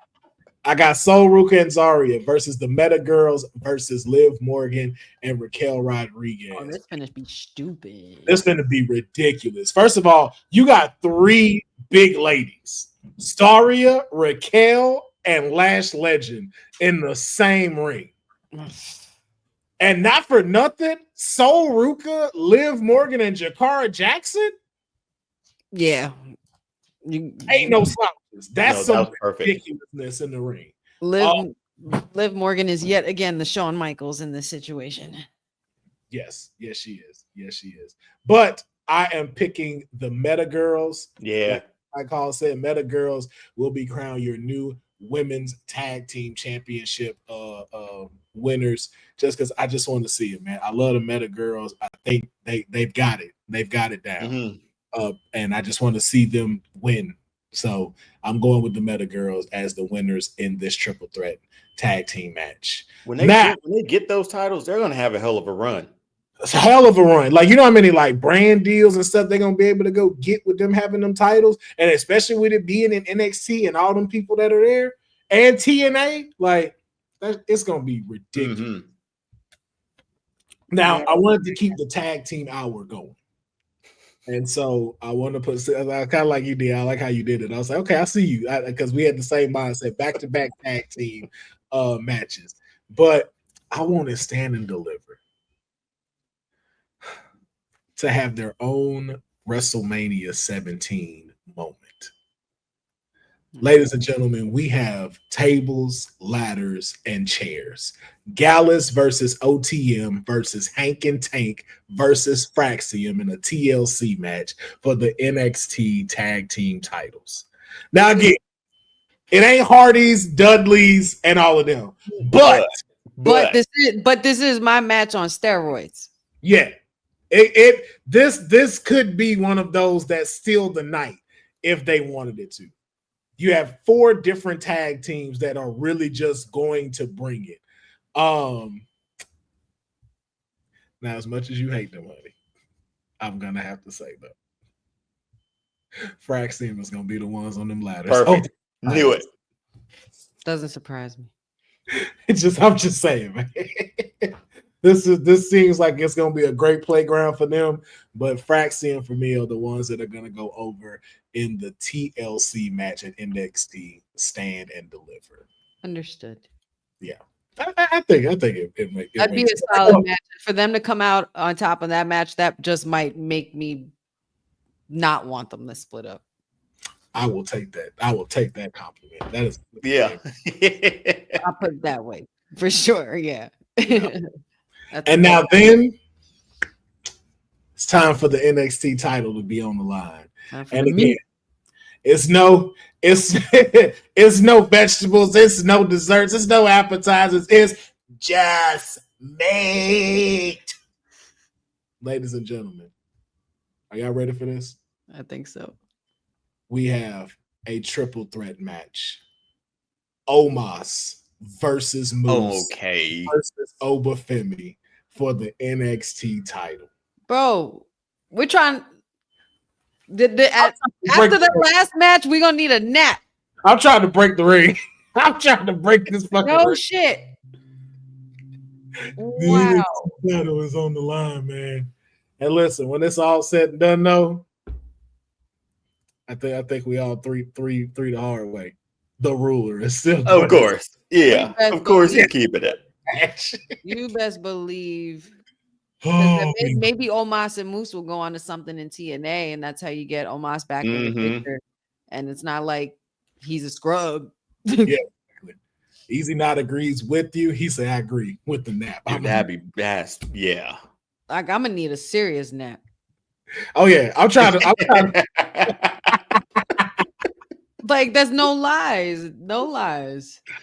I got Sol Ruca and Zarya versus the Meta Girls versus Liv Morgan and Raquel Rodriguez. Oh, this finna be stupid. This finna be ridiculous. First of all, you got 3 big ladies, Zarya, Raquel, and Lash Legend in the same ring. And not for nothing, Sol Ruca, Liv Morgan, and Jakara Jackson. Yeah. Ain't no slouches. That's some ridiculousness in the ring. Liv Morgan is yet again the Shawn Michaels in this situation. Yes, she is. But I am picking the Meta Girls. Yeah. Like I said, Meta Girls will be crowned your new women's tag team championship winners, just because I just want to see it, man. I love the Meta Girls. I think they've got it. They've got it down. Mm-hmm. And I just want to see them win. So I'm going with the Meta Girls as the winners in this triple threat tag team match. When they get those titles, they're going to have a hell of a run. It's a hell of a run. Like, you know how many like brand deals and stuff they're going to be able to go get with them having them titles, and especially with it being in NXT and all them people that are there and TNA, like it's going to be ridiculous. Mm-hmm. Now, I wanted to keep the tag team hour going. And so I want to put, kind of like you did. I like how you did it. I was like, okay, I see you, because we had the same mindset, back-to-back tag team matches. But I want to Stand and Deliver to have their own WrestleMania 17 moment. Ladies and gentlemen, we have tables, ladders, and chairs. Gallus versus OTM versus Hank and Tank versus Fraxium in a TLC match for the NXT tag team titles. Now again, it ain't Hardy's, Dudley's, and all of them. But this is my match on steroids. Yeah. This could be one of those that steal the night if they wanted it to. You have 4 different tag teams that are really just going to bring it. Now, as much as you hate them, honey, I'm gonna have to say though, Fraxium is gonna be the ones on them ladders. Perfect. Knew it. Doesn't surprise me. I'm just saying, man. This seems like it's gonna be a great playground for them, but Fraxium for me are the ones that are gonna go over in the TLC match at NXT Stand and Deliver. Understood. Yeah. I think it makes that'd be a solid match. For them to come out on top of that match, that just might make me not want them to split up. I will take that. I will take that compliment. That is, yeah. I'll put it that way for sure. Yeah. And now then, it's time for the NXT title to be on the line. And again, it's no vegetables, it's no desserts, it's no appetizers, it's just meat. Ladies and gentlemen, are y'all ready for this? I think so. We have a triple threat match. Omos versus Moose versus Obafemi for the NXT title. Bro, we're trying. After the last match, we're gonna need a nap. I'm trying to break the ring. I'm trying to break this fucking ring. Shit. Wow. The title is on the line, man. And listen, when it's all said and done, though, I think we all three the hard way. The ruler is still. Of course, yeah. Of course, you keep it. You best believe. Oh, maybe Omos and Moose will go on to something in TNA, and that's how you get Omos back in the picture. And it's not like he's a scrub. Yeah, exactly. Easy Not agrees with you. He said, "I agree with the nap." That'd be best. Yeah. Like I'm gonna need a serious nap. Oh yeah, I'm trying to. Like there's no lies.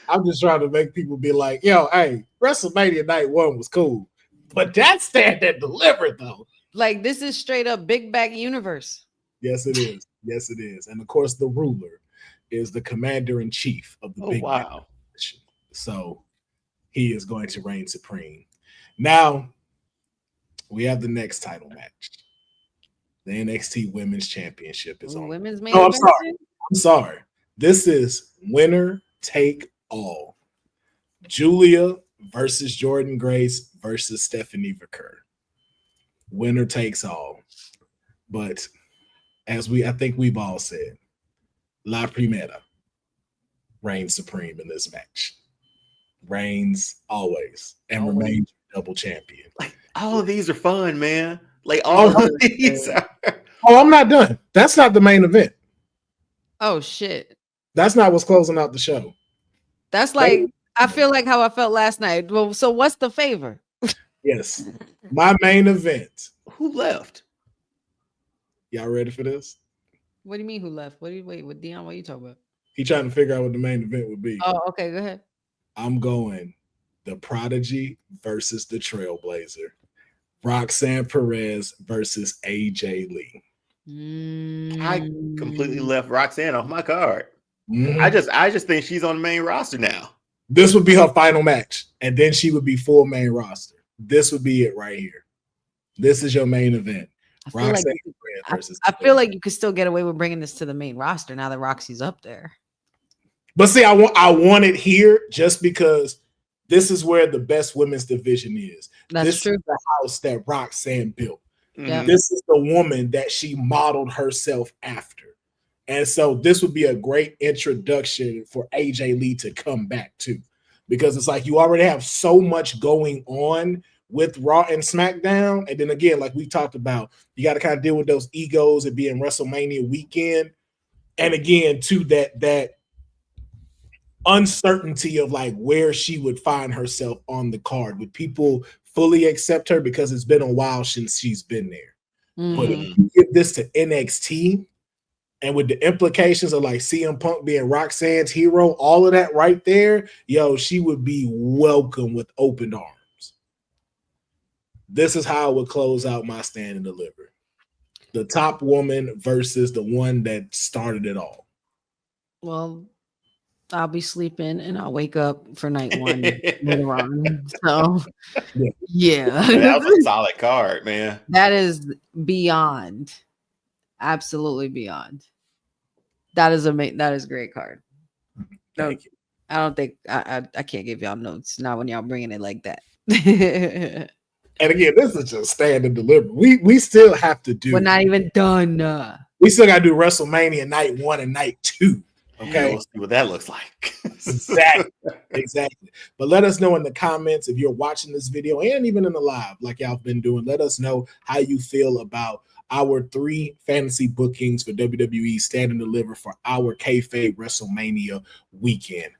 I'm just trying to make people be like, "Yo, hey, WrestleMania Night 1 was cool." But that Stand and Deliver, though. Like, this is straight up big back universe. Yes, it is. Yes, it is. And of course, the ruler is the commander-in-chief of the big man. So he is going to reign supreme. Now, we have the next title match. The NXT Women's Championship is on. Women's main I'm event? sorry. This is winner take all. Julia versus Jordan Grace versus Stephanie Vaquer. Winner takes all. But as I think we've all said, La Primera reigns supreme in this match. Reigns always and remains double champion. Like, all of these are fun, man. Like all of these are. Oh, I'm not done. That's not the main event. Oh shit. That's not what's closing out the show. That's like, I feel like how I felt last night. Well, so what's the favor? Yes. My main event. Who left? Y'all ready for this? What do you mean who left? Wait, with Deonne, what are you talking about? He trying to figure out what the main event would be. Oh, okay, go ahead. I'm going the Prodigy versus the Trailblazer. Roxanne Perez versus AJ Lee. I completely left Roxanne off my card. Mm-hmm. I just think she's on the main roster now. This would be her final match, and then she would be full main roster. This would be it right here. This is your main event. I feel like you could still get away with bringing this to the main roster now that Roxy's up there. But see, I want it here just because this is where the best women's division is. That's true. Is the house that Roxanne built. Yeah. This is the woman that she modeled herself after. And so this would be a great introduction for AJ Lee to come back to, because it's like you already have so much going on with Raw and SmackDown. And then again, like we talked about, you got to kind of deal with those egos and being WrestleMania weekend. And again, to that uncertainty of like where she would find herself on the card. Would people fully accept her because it's been a while since she's been there? Mm-hmm. But if you give this to NXT, and with the implications of like CM Punk being Roxanne's hero, all of that right there, yo, she would be welcome with open arms. This is how I would close out my Stand and Deliver. The top woman versus the one that started it all. Well, I'll be sleeping and I'll wake up for night one later on. So, yeah. That was a solid card, man. That is beyond. Absolutely beyond. That is a great card. Thank you. I don't think I can't give y'all notes, not when y'all bringing it like that. And again, this is just Stand and Deliver. We still have to do. We're not even done. We still got to do WrestleMania night 1 and night 2. Okay, we'll see what that looks like. Exactly. But let us know in the comments if you're watching this video and even in the live, like y'all been doing. Let us know how you feel about our 3 fantasy bookings for WWE Stand and Deliver for our Kayfabe WrestleMania weekend.